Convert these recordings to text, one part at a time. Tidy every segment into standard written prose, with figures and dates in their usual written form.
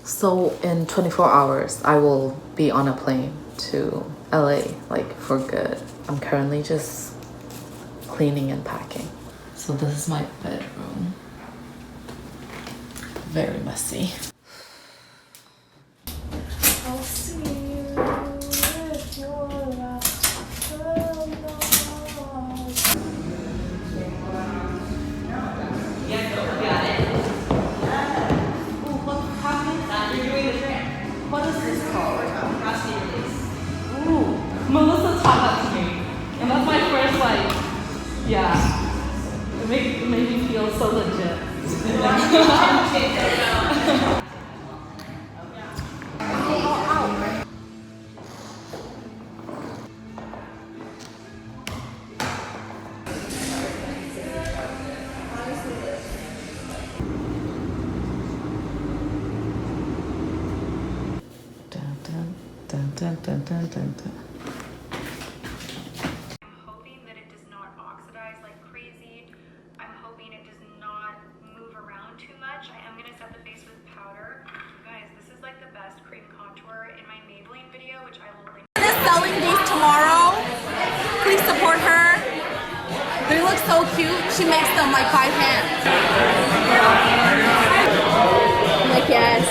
So in 24 hours, I will be on a plane to LA, like for good. I'm currently just cleaning and packing. So this is my bedroom. Very messy. I'll see you if you're out What is this called? Ooh, Melissa taught that to me. And that's my first, like, yeah. It made me feel so legit. Dun, dun, dun, dun, dun, dun. I'm hoping that it does not oxidize like crazy. I'm hoping it does not move around too much. I am going to set the face with powder. Guys, this is like the best cream contour in my Maybelline video, which I will link. Is selling these tomorrow. Please support her. They look so cute. She makes them like by hand. I'm like, yes.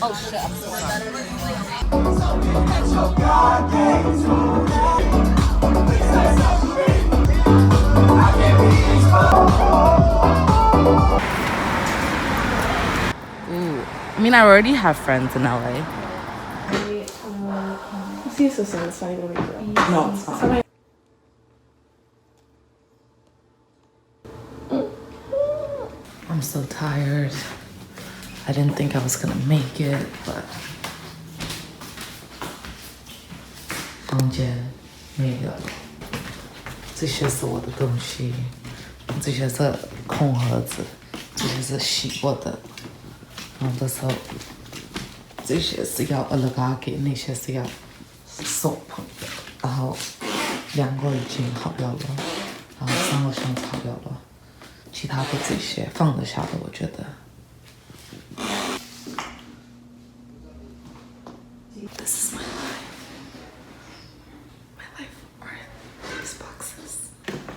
Oh shit, I'm so Ooh, I mean, I already have friends in LA. Sí, eso sí, it's not even a big deal. No, it's not. I'm so tired. I didn't think I was gonna make it, but 房间没了。这些是我的东西，这些是空盒子，这些是洗过的。然后这时候，这些是要阿拉嘎给，那些是要送朋友。然后2个已经好掉了，然后3个箱子好掉了，其他的这些放得下的，我觉得。This is my life. My life are in these boxes.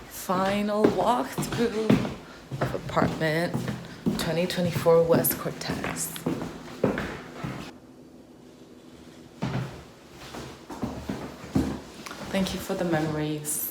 Final walkthrough of apartment 2024 West Cortez. Thank you for the memories.